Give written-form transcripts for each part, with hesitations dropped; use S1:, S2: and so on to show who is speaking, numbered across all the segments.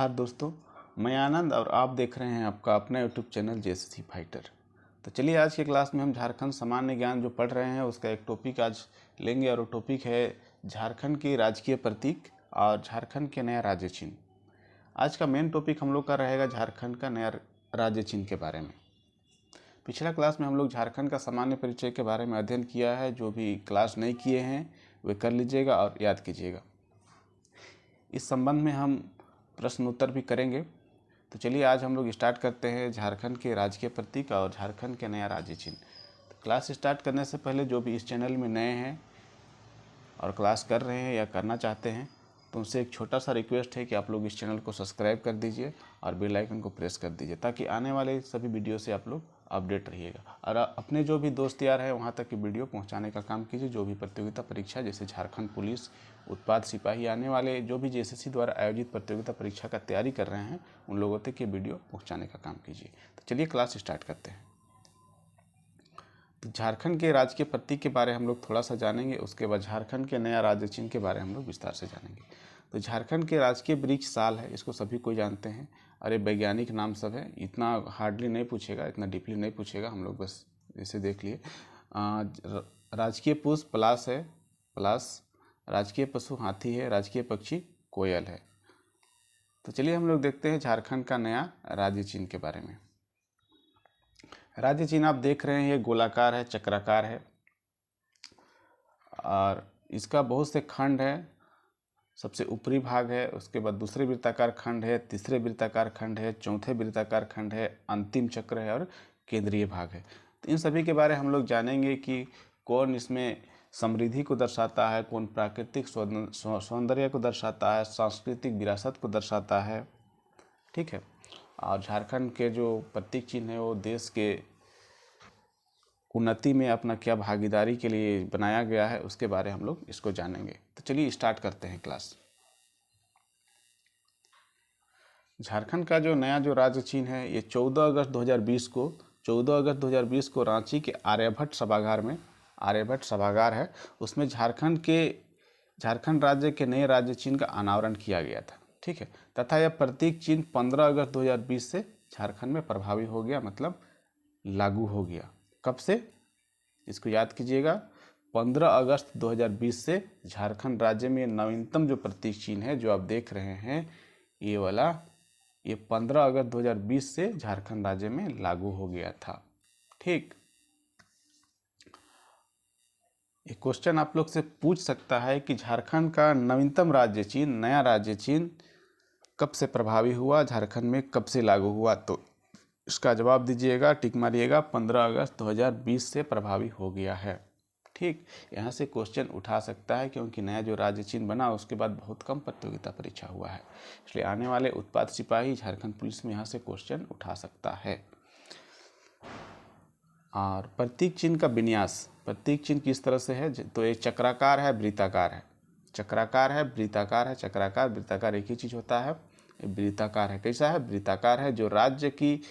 S1: नमस्कार दोस्तों, मैं आनंद और आप देख रहे हैं आपका अपना यूट्यूब चैनल जेएसएससी फाइटर। तो चलिए आज के क्लास में हम झारखंड सामान्य ज्ञान जो पढ़ रहे हैं उसका एक टॉपिक आज लेंगे और वो टॉपिक है झारखंड के राजकीय प्रतीक और झारखंड के नया राज्य चिन्ह। आज का मेन टॉपिक हम लोग का रहेगा झारखंड का नया राज्य चिन्ह के बारे में। पिछला क्लास में हम लोग झारखंड का सामान्य परिचय के बारे में अध्ययन किया है। जो भी क्लास नहीं किए हैं वे कर लीजिएगा और याद कीजिएगा। इस संबंध में हम प्रश्न उत्तर भी करेंगे। तो चलिए आज हम लोग स्टार्ट करते हैं झारखंड के राजकीय प्रतीक और झारखंड के नया राज्य चिन्ह। तो क्लास स्टार्ट करने से पहले जो भी इस चैनल में नए हैं और क्लास कर रहे हैं या करना चाहते हैं तो उनसे एक छोटा सा रिक्वेस्ट है कि आप लोग इस चैनल को सब्सक्राइब कर दीजिए और बेल आइकन को प्रेस कर दीजिए ताकि आने वाले सभी वीडियो से आप लोग अपडेट रहिएगा। और अपने जो भी दोस्त यार हैं वहाँ तक की वीडियो पहुँचाने का काम कीजिए। जो भी प्रतियोगिता परीक्षा जैसे झारखंड पुलिस, उत्पाद सिपाही, आने वाले जो भी जेएसएससी द्वारा आयोजित प्रतियोगिता परीक्षा का तैयारी कर रहे हैं उन लोगों तक ये वीडियो पहुँचाने का काम कीजिए। तो चलिए क्लास स्टार्ट करते हैं। तो झारखंड के राजकीय प्रतीक के बारे हम लोग थोड़ा सा जानेंगे, उसके बाद झारखंड के नया राज्य चिन्ह के बारे हम लोग विस्तार से जानेंगे। तो झारखंड के राजकीय वृक्ष साल है, इसको सभी कोई जानते हैं और ये वैज्ञानिक नाम सब है। इतना हार्डली नहीं पूछेगा, इतना डीपली नहीं पूछेगा, हम लोग बस इसे देख लिए। राजकीय पुष्प पलाश है, पलाश। राजकीय पशु हाथी है, राजकीय पक्षी कोयल है। तो चलिए हम लोग देखते हैं झारखंड का नया राज्य चिन्ह के बारे में। राज्य चिन्ह आप देख रहे हैं ये गोलाकार है, चक्राकार है और इसका बहुत से खंड है। सबसे ऊपरी भाग है, उसके बाद दूसरे वृत्ताकार खंड है, तीसरे वृत्ताकार खंड है, चौथे वृत्ताकार खंड है, अंतिम चक्र है और केंद्रीय भाग है। तो इन सभी के बारे हम लोग जानेंगे कि कौन इसमें समृद्धि को दर्शाता है, कौन प्राकृतिक सौंदर्य को दर्शाता है, सांस्कृतिक विरासत को दर्शाता है। ठीक है। और झारखंड के जो प्रतीक चिन्ह है वो देश के उन्नति में अपना क्या भागीदारी के लिए बनाया गया है उसके बारे हम लोग इसको जानेंगे। तो चलिए स्टार्ट करते हैं क्लास। झारखंड का जो नया जो राज्य चिन्ह है ये 14 अगस्त 2020 को रांची के आर्यभट्ट सभागार है, उसमें झारखंड राज्य के नए राज्य चिन्ह का अनावरण किया गया था। ठीक है। तथा यह प्रतीक चिन्ह 15 अगस्त 2020 से झारखंड में प्रभावी हो गया, मतलब लागू हो गया। कब से, इसको याद कीजिएगा। 15 अगस्त 2020 से झारखंड राज्य में नवीनतम जो प्रतीक चिन्ह है जो आप देख रहे हैं ये वाला, ये 15 अगस्त 2020 से झारखंड राज्य में लागू हो गया था। ठीक। एक क्वेश्चन आप लोग से पूछ सकता है कि झारखंड का नवीनतम राज्य चिन्ह, नया राज्य चिन्ह कब से प्रभावी हुआ, झारखंड में कब से लागू हुआ। तो इसका जवाब दीजिएगा, टिक मारिएगा, 15 अगस्त 2020 से प्रभावी हो गया है। ठीक। यहाँ से क्वेश्चन उठा सकता है क्योंकि नया जो राज्य चिन्ह बना उसके बाद बहुत कम प्रतियोगिता परीक्षा हुआ है, इसलिए आने वाले उत्पाद सिपाही, झारखंड पुलिस में यहाँ से क्वेश्चन उठा सकता है। और प्रतीक चिन्ह का विन्यास, प्रतीक चिन्ह किस तरह से है, तो एक चक्राकार है, वृत्ताकार है। चक्राकार है, वृत्ताकार है, चक्राकार वृत्ताकार एक ही चीज़ होता है। वृत्ताकार है, कैसा है, वृत्ताकार है, जो राज्य की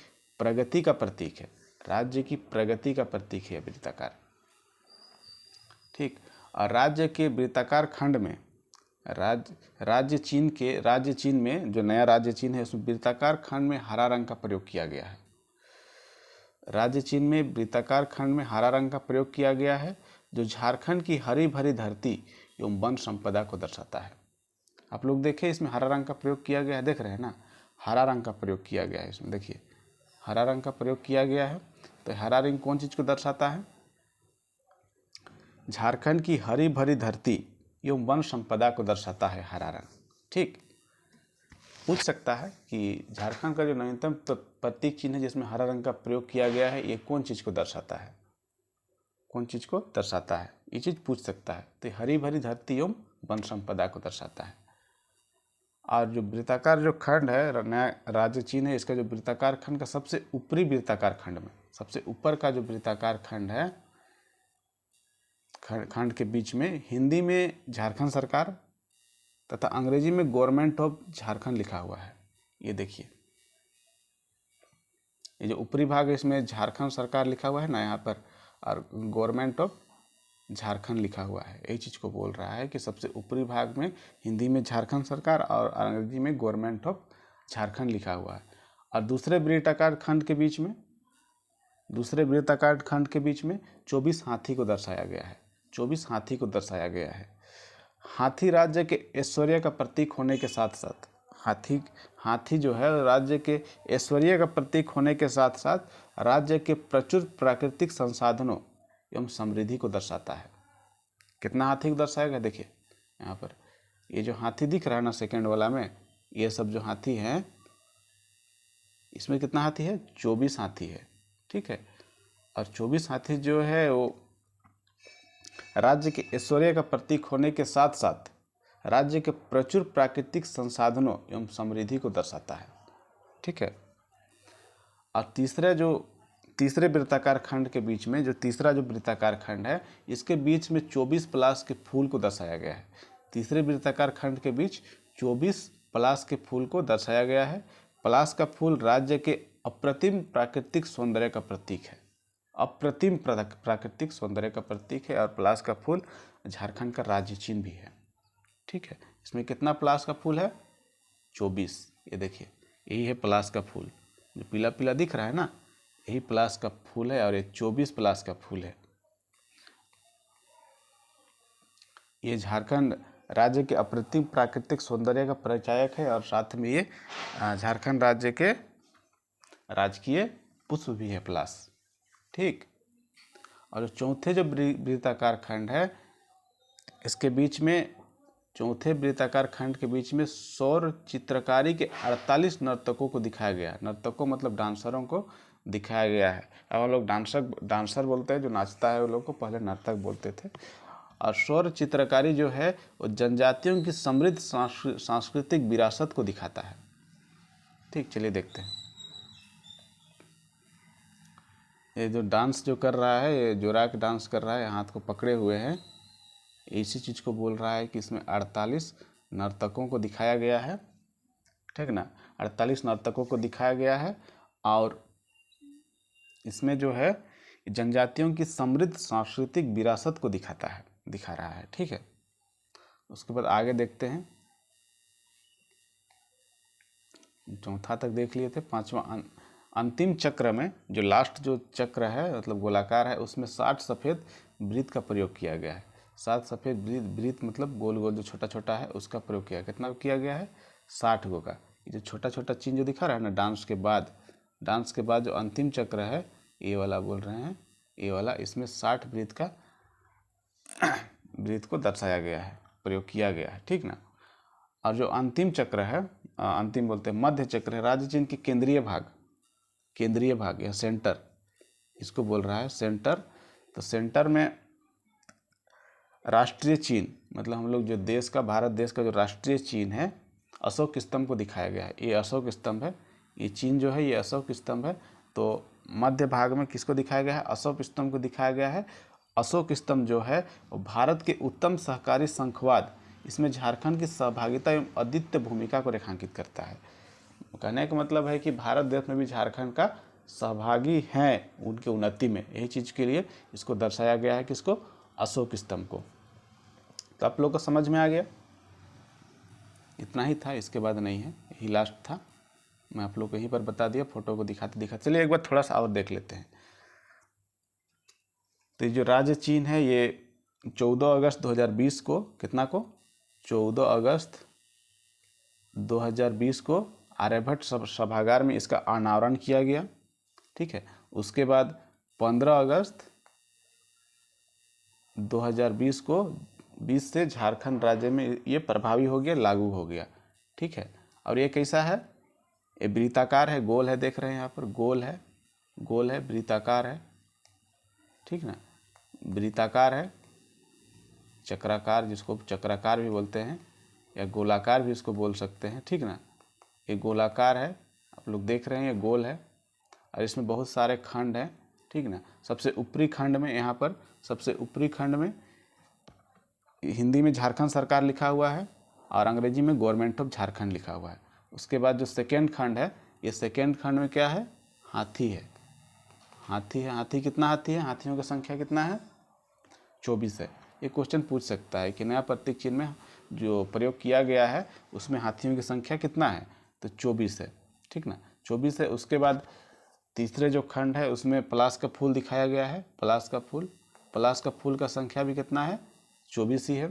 S1: प्रगति का प्रतीक है, राज्य की प्रगति का प्रतीक है वृत्ताकार। ठीक। और राज्य के वृत्ताकार खंड में राज्य चिन्ह में जो नया राज्य चिन्ह है उसमें वृत्ताकार खंड में हरा रंग का प्रयोग किया गया है। राज्य चिन्ह में वृत्ताकार खंड में हरा रंग का प्रयोग किया गया है जो झारखंड की हरी भरी धरती एवं वन संपदा को दर्शाता है। आप लोग देखें इसमें हरा रंग का प्रयोग किया गया है, देख रहे हैं ना, हरा रंग का प्रयोग किया गया है इसमें, देखिए हरा रंग का प्रयोग किया गया है। तो हरा रंग कौन चीज़ को दर्शाता है, झारखंड की हरी भरी धरती एवं वन संपदा को दर्शाता है हरा रंग। ठीक। पूछ सकता है कि झारखंड का जो नवीनतम प्रतीक चिन्ह है जिसमें हरा रंग का प्रयोग किया गया है ये कौन चीज़ को दर्शाता है, कौन चीज़ को दर्शाता है, ये चीज़ पूछ सकता है। तो हरी भरी धरती एवं वन संपदा को दर्शाता है। और जो वृत्ताकार जो खंड है, नया राज्य चिन्ह है, इसका जो वृत्ताकार खंड का सबसे ऊपरी वृत्ताकार खंड में, सबसे ऊपर का जो वृत्ताकार खंड है, खंड के बीच में हिंदी में झारखंड सरकार तथा अंग्रेजी में गवर्नमेंट ऑफ झारखंड लिखा हुआ है। ये देखिए, ये जो ऊपरी भाग है इसमें झारखंड सरकार लिखा हुआ है ना यहाँ पर, और गवर्नमेंट ऑफ झारखंड लिखा हुआ है। यही चीज़ को बोल रहा है कि सबसे ऊपरी भाग में हिंदी में झारखंड सरकार और अंग्रेजी में गवर्नमेंट ऑफ झारखंड लिखा हुआ है। और दूसरे वृत्ताकार खंड के बीच में 24 हाथी को दर्शाया गया है। 24 हाथी को दर्शाया गया है। हाथी राज्य के ऐश्वर्य का प्रतीक होने के साथ साथ हाथी जो है राज्य के ऐश्वर्य का प्रतीक होने के साथ साथ राज्य के प्रचुर प्राकृतिक संसाधनों एवं समृद्धि को दर्शाता है। कितना हाथी को दर्शाएगा? देखिए यहाँ पर ये जो हाथी दिख रहा है ना सेकेंड वाला में, ये सब जो हाथी हैं इसमें कितना हाथी है? 24 हाथी है। ठीक है। और 24 हाथी जो है वो राज्य के ऐश्वर्य का प्रतीक होने के साथ साथ राज्य के प्रचुर प्राकृतिक संसाधनों एवं समृद्धि को दर्शाता है। ठीक है। और तीसरे वृत्ताकार खंड के बीच में तीसरा जो वृत्ताकार खंड है, इसके बीच में 24 पलाश के फूल को दर्शाया गया है। तीसरे वृत्ताकार खंड के बीच 24 पलाश के फूल को दर्शाया गया है। पलाश का फूल राज्य के अप्रतिम प्राकृतिक सौंदर्य का प्रतीक है। अप्रतिम प्राकृतिक सौंदर्य का प्रतीक है। और पलाश का फूल झारखंड का राज्य चिन्ह भी है। ठीक है। इसमें कितना पलाश का फूल है? 24। ये देखिए यही है पलाश का फूल, जो पीला पीला दिख रहा है ना, यही पलाश का फूल है। और ये 24 पलाश का फूल है। ये झारखंड राज्य के अप्रतिम प्राकृतिक सौंदर्य का परिचायक है। और साथ में ये झारखंड राज्य के राजकीय पुष्प भी है पलाश। ठीक। और चौथे जो वृत्ताकार खंड है, इसके बीच में चौथे वृत्ताकार खंड के बीच में सौर चित्रकारी के 48 नर्तकों को दिखाया गया है। नर्तकों मतलब डांसरों को दिखाया गया है। अब हम लोग डांसर बोलते हैं, जो नाचता है वो लोग को पहले नर्तक बोलते थे। और सौर चित्रकारी जो है वो जनजातियों की समृद्ध सांस्कृतिक विरासत को दिखाता है। ठीक, चलिए देखते हैं। ये जो डांस जो कर रहा है, ये जोरा के डांस कर रहा है, हाथ को पकड़े हुए हैं, इसी चीज़ को बोल रहा है कि इसमें 48 नर्तकों को दिखाया गया है। ठीक ना, 48 नर्तकों को दिखाया गया है। और इसमें जो है जनजातियों की समृद्ध सांस्कृतिक विरासत को दिखा रहा है। ठीक है। उसके बाद आगे देखते हैं। चौथा तक देख लिए थे। पांचवा अंतिम चक्र में जो लास्ट जो चक्र है मतलब गोलाकार है, उसमें 60 सफ़ेद वृत्त का प्रयोग किया गया है। 7 सफ़ेद वृत्त मतलब गोल गोल जो छोटा छोटा है उसका प्रयोग किया। कितना किया गया है? 60 गो का। ये जो छोटा छोटा चिन्ह जो दिखा रहा है ना डांस के बाद जो अंतिम चक्र है, ये वाला बोल रहे हैं, ये वाला, इसमें 60 वृत्त को दर्शाया गया है, प्रयोग किया गया है। ठीक ना। और जो अंतिम चक्र है, अंतिम बोलते हैं, मध्य चक्र है, राज्य चिन्ह के केंद्रीय भाग या सेंटर, इसको बोल रहा है सेंटर। तो सेंटर में राष्ट्रीय चिन्ह मतलब हम लोग जो देश का, भारत देश का जो राष्ट्रीय चिन्ह है, अशोक स्तंभ को दिखाया गया है। ये अशोक स्तंभ है, ये चिन्ह जो है ये अशोक स्तंभ है। तो मध्य भाग में किसको दिखाया गया है? अशोक स्तंभ को दिखाया गया है। अशोक स्तंभ जो है वो भारत के उत्तम सहकारी संघवाद, इसमें झारखंड की सहभागिता एवं अद्वितीय भूमिका को रेखांकित करता है। कहने का मतलब है कि भारत देश में भी झारखंड का सहभागी हैं उनकी उन्नति में, यही चीज़ के लिए इसको दर्शाया गया है, किसको? अशोक स्तंभ को। तो आप लोग को समझ में आ गया? इतना ही था, इसके बाद नहीं है, यही लास्ट था। मैं आप लोग को यहीं पर बता दिया, फोटो को दिखाते। चलिए एक बार थोड़ा सा और देख लेते हैं। तो ये जो राज्य चिन्ह है ये 14 अगस्त 2020 को, कितना को? 14 अगस्त 2020 को आर्यभट्ट सभागार में इसका अनावरण किया गया। ठीक है। उसके बाद 15 अगस्त 2020 को 20 से झारखंड राज्य में ये प्रभावी हो गया, लागू हो गया। ठीक है। और ये कैसा है? ये वृत्ताकार है, गोल है, देख रहे हैं यहाँ पर, गोल है, वृत्ताकार है। ठीक ना, वृत्ताकार है, चक्राकार, जिसको चक्राकार भी बोलते हैं या गोलाकार भी इसको बोल सकते हैं। ठीक ना, ये गोलाकार है, आप लोग देख रहे हैं, ये गोल है। और इसमें बहुत सारे खंड हैं। ठीक ना, सबसे ऊपरी खंड में, यहाँ पर सबसे ऊपरी खंड में हिंदी में झारखंड सरकार लिखा हुआ है और अंग्रेजी में गवर्नमेंट ऑफ झारखंड लिखा हुआ है। उसके बाद जो सेकेंड खंड है, ये सेकेंड खंड में क्या है? हाथी है। हाथी कितना हाथी है? हाथियों की संख्या कितना है? 24 है। ये क्वेश्चन पूछ सकता है कि नया प्रतीक चिन्ह में जो प्रयोग किया गया है उसमें हाथियों की संख्या कितना है? तो 24 है, ठीक ना, 24 है। उसके बाद तीसरे जो खंड है उसमें पलाश का फूल दिखाया गया है, पलाश का फूल का संख्या भी कितना है, 24 ही है।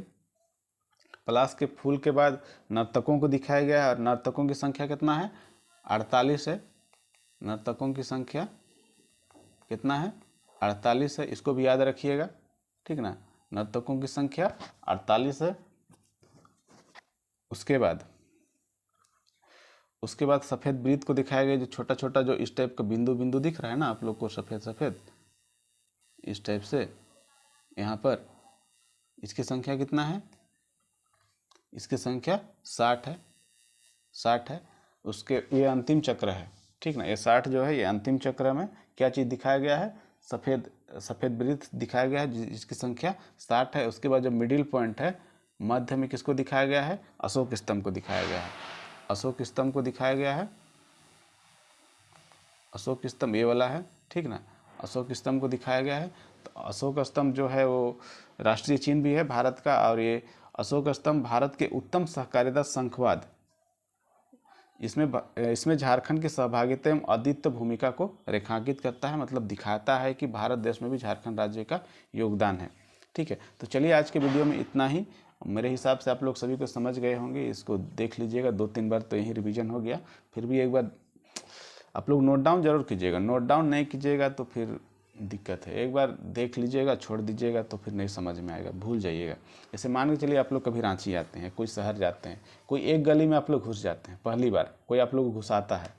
S1: पलाश के फूल के बाद नर्तकों को दिखाया गया है और नर्तकों की संख्या कितना है, 48 है। नर्तकों की संख्या कितना है, 48 है, इसको भी याद रखिएगा, ठीक ना, नर्तकों की संख्या 48 है। उसके बाद सफ़ेद वृत्त को दिखाया गया, जो छोटा छोटा जो इस टाइप का बिंदु बिंदु दिख रहा है ना आप लोग को, सफ़ेद सफ़ेद इस टाइप से यहाँ पर, इसकी संख्या कितना है, इसकी संख्या 60 है, 60 है। उसके ये अंतिम चक्र है, ठीक ना, ये 60 जो है ये अंतिम चक्र में क्या चीज़ दिखाया गया है, सफ़ेद वृत्त दिखाया गया है जिसकी संख्या 60 है। उसके बाद जो मिडिल पॉइंट है मध्य में किसको दिखाया गया है, अशोक स्तंभ को दिखाया गया है, अशोक स्तंभ को दिखाया गया है, अशोक स्तंभ ये वाला है, ठीक ना, अशोक स्तंभ को दिखाया गया है। तो अशोक स्तंभ जो है वो राष्ट्रीय चिन्ह भी है भारत का, और ये अशोक स्तंभ भारत के उत्तम सहकारिता संघवाद, इसमें झारखंड की सहभागिता एवं अद्वितीय भूमिका को रेखांकित करता है, मतलब दिखाता है कि भारत देश में भी झारखंड राज्य का योगदान है, ठीक है। तो चलिए आज के वीडियो में इतना ही। मेरे हिसाब से आप लोग सभी को समझ गए होंगे, इसको देख लीजिएगा 2-3 बार तो यही रिवीजन हो गया, फिर भी एक बार आप लोग नोट डाउन जरूर कीजिएगा, नोट डाउन नहीं कीजिएगा तो फिर दिक्कत है, एक बार देख लीजिएगा छोड़ दीजिएगा तो फिर नहीं समझ में आएगा, भूल जाइएगा। जैसे मान के चलिए आप लोग कभी रांची आते हैं, कोई शहर जाते हैं, कोई एक गली में आप लोग घुस जाते हैं, पहली बार कोई आप लोग घुसाता है,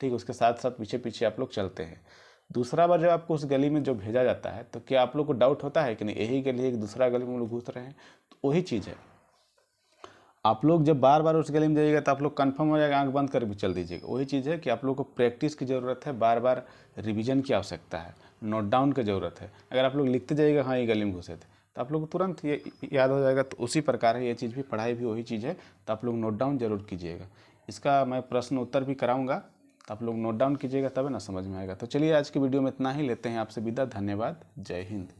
S1: ठीक, उसके साथ साथ पीछे पीछे आप लोग चलते हैं। दूसरा बार जब आपको उस गली में जो भेजा जाता है तो क्या आप लोग को डाउट होता है कि नहीं यही गली है कि दूसरा गली में लोग घुस रहे हैं, तो वही चीज़ है। आप लोग जब बार बार उस गली में जाइएगा तो आप लोग कंफर्म हो जाएगा, आंख बंद कर भी चल दीजिएगा। वही चीज़ है कि आप लोग को प्रैक्टिस की ज़रूरत है, बार बार रिवीजन की आवश्यकता है, नोट डाउन की ज़रूरत है। अगर आप लोग लिखते जाइएगा हाँ ये गली में घुसे थे तो आप लोग को तुरंत ये याद हो जाएगा। तो उसी प्रकार है ये चीज़ भी, पढ़ाई भी वही चीज़ है, तो आप लोग नोट डाउन जरूर कीजिएगा। इसका मैं प्रश्न उत्तर भी कराऊँगा, तो आप लोग नोट डाउन कीजिएगा, तब ना समझ में आएगा। तो चलिए आज की वीडियो में इतना ही, लेते हैं आपसे विदा, धन्यवाद, जय हिंद।